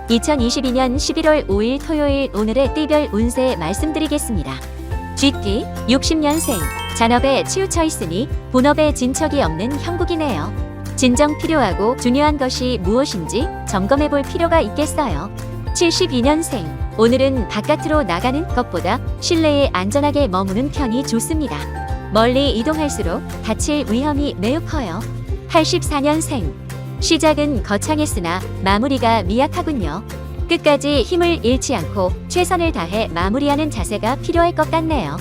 2022년 11월 5일 토요일 오늘의 띠별 운세 말씀드리겠습니다. 쥐띠 60년생 잔업에 치우쳐 있으니 본업에 진척이 없는 형국이네요. 진정 필요하고 중요한 것이 무엇인지 점검해 볼 필요가 있겠어요. 72년생 오늘은 바깥으로 나가는 것보다 실내에 안전하게 머무는 편이 좋습니다. 멀리 이동할수록 다칠 위험이 매우 커요. 84년생 시작은 거창했으나 마무리가 미약하군요. 끝까지 힘을 잃지 않고 최선을 다해 마무리하는 자세가 필요할 것 같네요.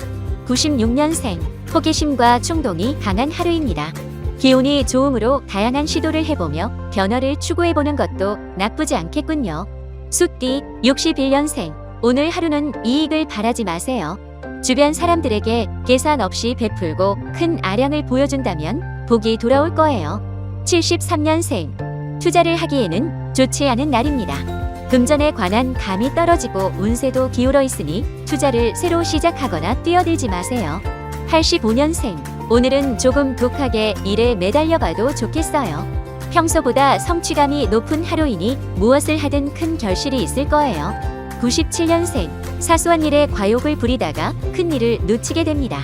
96년생 호기심과 충동이 강한 하루입니다. 기운이 좋으므로 다양한 시도를 해보며 변화를 추구해보는 것도 나쁘지 않겠군요. 숫띠 61년생 오늘 하루는 이익을 바라지 마세요. 주변 사람들에게 계산 없이 베풀고 큰 아량을 보여준다면 복이 돌아올 거예요. 73년생 투자를 하기에는 좋지 않은 날입니다. 금전에 관한 감이 떨어지고 운세도 기울어 있으니 투자를 새로 시작하거나 뛰어들지 마세요. 85년생 오늘은 조금 독하게 일에 매달려 봐도 좋겠어요. 평소보다 성취감이 높은 하루이니 무엇을 하든 큰 결실이 있을 거예요. 97년생 사소한 일에 과욕을 부리다가 큰 일을 놓치게 됩니다.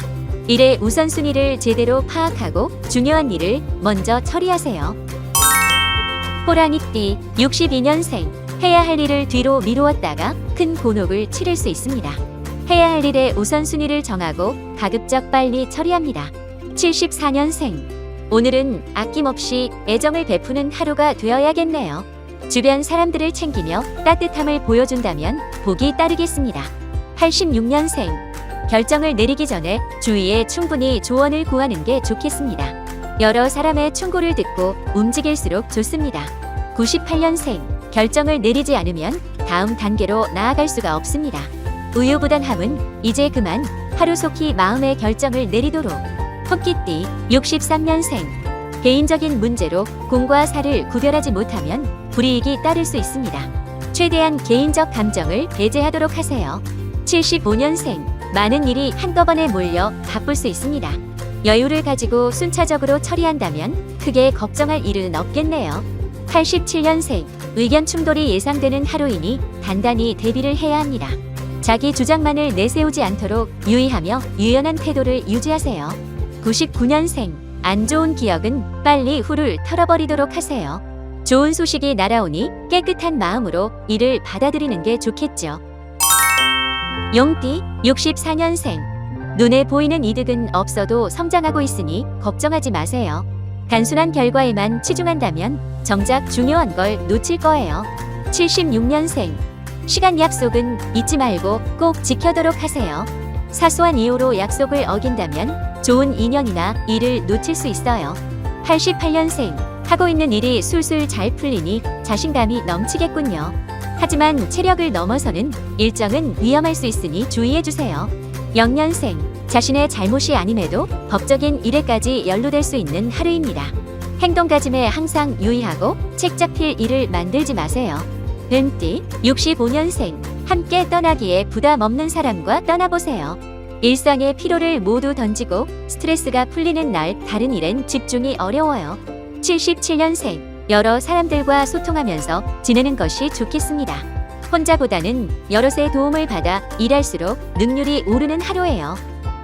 일의 우선순위를 제대로 파악하고 중요한 일을 먼저 처리하세요. 호랑이띠 62년생 해야 할 일을 뒤로 미루었다가 큰 곤혹을 치를 수 있습니다. 해야 할 일의 우선순위를 정하고 가급적 빨리 처리합니다. 74년생 오늘은 아낌없이 애정을 베푸는 하루가 되어야겠네요. 주변 사람들을 챙기며 따뜻함을 보여준다면 복이 따르겠습니다. 86년생 결정을 내리기 전에 주위에 충분히 조언을 구하는 게 좋겠습니다. 여러 사람의 충고를 듣고 움직일수록 좋습니다. 98년생 결정을 내리지 않으면 다음 단계로 나아갈 수가 없습니다. 우유부단함은 이제 그만 하루속히 마음의 결정을 내리도록. 토끼띠 63년생 개인적인 문제로 공과 사를 구별하지 못하면 불이익이 따를 수 있습니다. 최대한 개인적 감정을 배제하도록 하세요. 75년생 많은 일이 한꺼번에 몰려 바쁠 수 있습니다. 여유를 가지고 순차적으로 처리한다면 크게 걱정할 일은 없겠네요. 87년생 의견 충돌이 예상되는 하루이니 단단히 대비를 해야 합니다. 자기 주장만을 내세우지 않도록 유의하며 유연한 태도를 유지하세요. 99년생 안 좋은 기억은 빨리 훌훌 털어버리도록 하세요. 좋은 소식이 날아오니 깨끗한 마음으로 이를 받아들이는 게 좋겠죠. 용띠 64년생 눈에 보이는 이득은 없어도 성장하고 있으니 걱정하지 마세요. 단순한 결과에만 치중한다면 정작 중요한 걸 놓칠 거예요. 76년생 시간 약속은 잊지 말고 꼭 지켜도록 하세요. 사소한 이유로 약속을 어긴다면 좋은 인연이나 일을 놓칠 수 있어요. 88년생 하고 있는 일이 술술 잘 풀리니 자신감이 넘치겠군요. 하지만 체력을 넘어서는 일정은 위험할 수 있으니 주의해주세요. 0년생 자신의 잘못이 아님에도 법적인 일에까지 연루될 수 있는 하루입니다. 행동가짐에 항상 유의하고 책 잡힐 일을 만들지 마세요. 은띠 65년생 함께 떠나기에 부담 없는 사람과 떠나보세요. 일상의 피로를 모두 던지고 스트레스가 풀리는 날 다른 일엔 집중이 어려워요. 77년생 여러 사람들과 소통하면서 지내는 것이 좋겠습니다. 혼자보다는 여럿의 도움을 받아 일할수록 능률이 오르는 하루예요.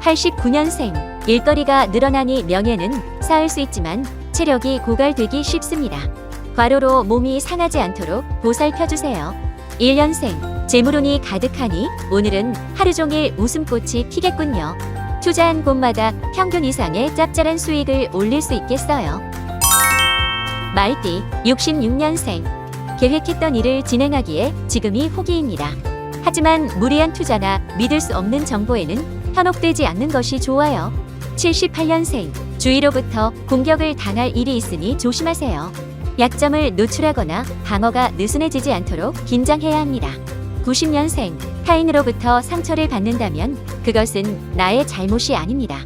89년생 일거리가 늘어나니 명예는 쌓을 수 있지만 체력이 고갈되기 쉽습니다. 과로로 몸이 상하지 않도록 보살펴주세요. 1년생 재물운이 가득하니 오늘은 하루 종일 웃음꽃이 피겠군요. 투자한 곳마다 평균 이상의 짭짤한 수익을 올릴 수 있겠어요. 말띠 66년생 계획했던 일을 진행하기에 지금이 호기입니다. 하지만 무리한 투자나 믿을 수 없는 정보에는 현혹되지 않는 것이 좋아요. 78년생 주위로부터 공격을 당할 일이 있으니 조심하세요. 약점을 노출하거나 방어가 느슨해지지 않도록 긴장해야 합니다. 90년생 타인으로부터 상처를 받는다면 그것은 나의 잘못이 아닙니다.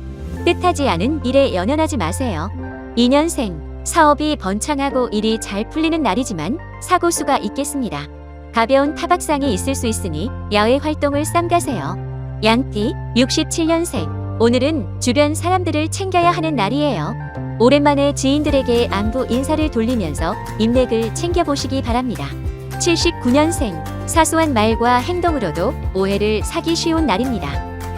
뜻하지 않은 일에 연연하지 마세요. 2년생 사업이 번창하고 일이 잘 풀리는 날이지만 사고수가 있겠습니다. 가벼운 타박상이 있을 수 있으니 야외 활동을 삼가세요. 양띠 67년생 오늘은 주변 사람들을 챙겨야 하는 날이에요. 오랜만에 지인들에게 안부 인사를 돌리면서 인맥을 챙겨보시기 바랍니다. 79년생. 사소한 말과 행동으로도 오해를 사기 쉬운 날입니다.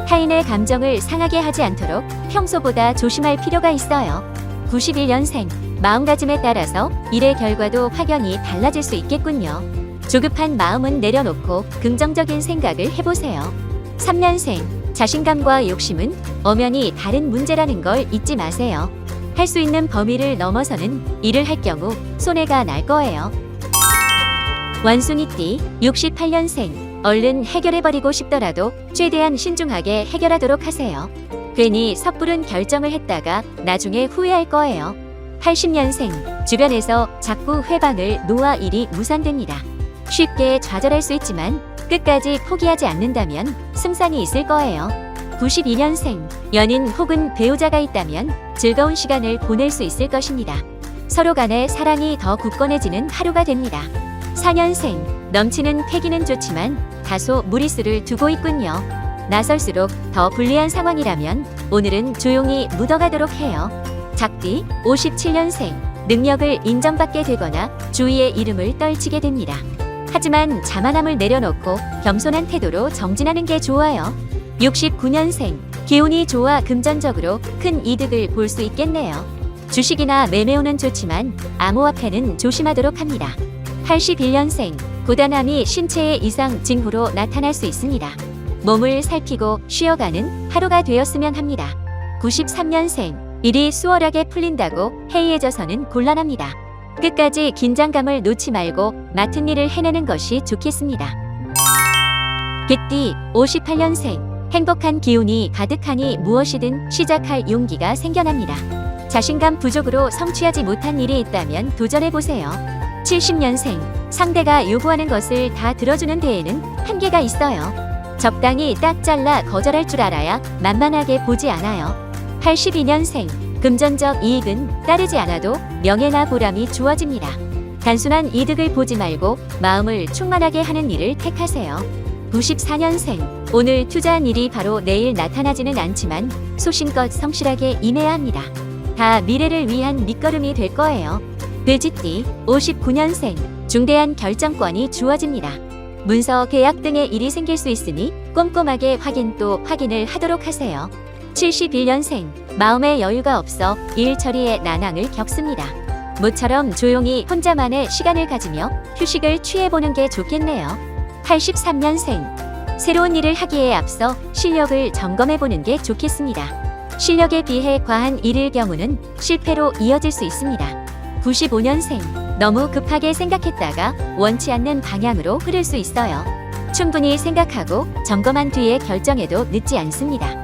타인의 감정을 상하게 하지 않도록 평소보다 조심할 필요가 있어요. 91년생. 마음가짐에 따라서 일의 결과도 확연히 달라질 수 있겠군요. 조급한 마음은 내려놓고 긍정적인 생각을 해보세요. 3년생. 자신감과 욕심은 엄연히 다른 문제라는 걸 잊지 마세요. 할 수 있는 범위를 넘어서는 일을 할 경우 손해가 날 거예요. 원숭이띠. 68년생. 얼른 해결해버리고 싶더라도 최대한 신중하게 해결하도록 하세요. 괜히 섣부른 결정을 했다가 나중에 후회할 거예요. 80년생. 주변에서 자꾸 회방을 놓아 일이 무산됩니다. 쉽게 좌절할 수 있지만 끝까지 포기하지 않는다면 승산이 있을 거예요. 92년생. 연인 혹은 배우자가 있다면 즐거운 시간을 보낼 수 있을 것입니다. 서로 간의 사랑이 더 굳건해지는 하루가 됩니다. 4년생. 넘치는 패기는 좋지만 다소 무리수를 두고 있군요. 나설수록 더 불리한 상황이라면 오늘은 조용히 묻어가도록 해요. 작띠. 57년생. 능력을 인정받게 되거나 주위의 이름을 떨치게 됩니다. 하지만 자만함을 내려놓고 겸손한 태도로 정진하는 게 좋아요. 69년생. 기운이 좋아 금전적으로 큰 이득을 볼 수 있겠네요. 주식이나 매매운은 좋지만 암호화폐는 조심하도록 합니다. 81년생. 고단함이 신체의 이상 징후로 나타날 수 있습니다. 몸을 살피고 쉬어가는 하루가 되었으면 합니다. 93년생. 일이 수월하게 풀린다고 해이해져서는 곤란합니다. 끝까지 긴장감을 놓지 말고 맡은 일을 해내는 것이 좋겠습니다. 개띠. 58년생. 행복한 기운이 가득하니 무엇이든 시작할 용기가 생겨납니다. 자신감 부족으로 성취하지 못한 일이 있다면 도전해보세요. 70년생. 상대가 요구하는 것을 다 들어주는 데에는 한계가 있어요. 적당히 딱 잘라 거절할 줄 알아야 만만하게 보지 않아요. 82년생. 금전적 이익은 따르지 않아도 명예나 보람이 주어집니다. 단순한 이득을 보지 말고 마음을 충만하게 하는 일을 택하세요. 94년생. 오늘 투자한 일이 바로 내일 나타나지는 않지만 소신껏 성실하게 임해야 합니다. 다 미래를 위한 밑거름이 될 거예요. 돼지띠. 59년생. 중대한 결정권이 주어집니다. 문서, 계약 등의 일이 생길 수 있으니 꼼꼼하게 확인 또 확인을 하도록 하세요. 71년생. 마음의 여유가 없어 일 처리에 난항을 겪습니다. 모처럼 조용히 혼자만의 시간을 가지며 휴식을 취해보는 게 좋겠네요. 83년생. 새로운 일을 하기에 앞서 실력을 점검해보는 게 좋겠습니다. 실력에 비해 과한 일일 경우는 실패로 이어질 수 있습니다. 95년생. 너무 급하게 생각했다가 원치 않는 방향으로 흐를 수 있어요. 충분히 생각하고 점검한 뒤에 결정해도 늦지 않습니다.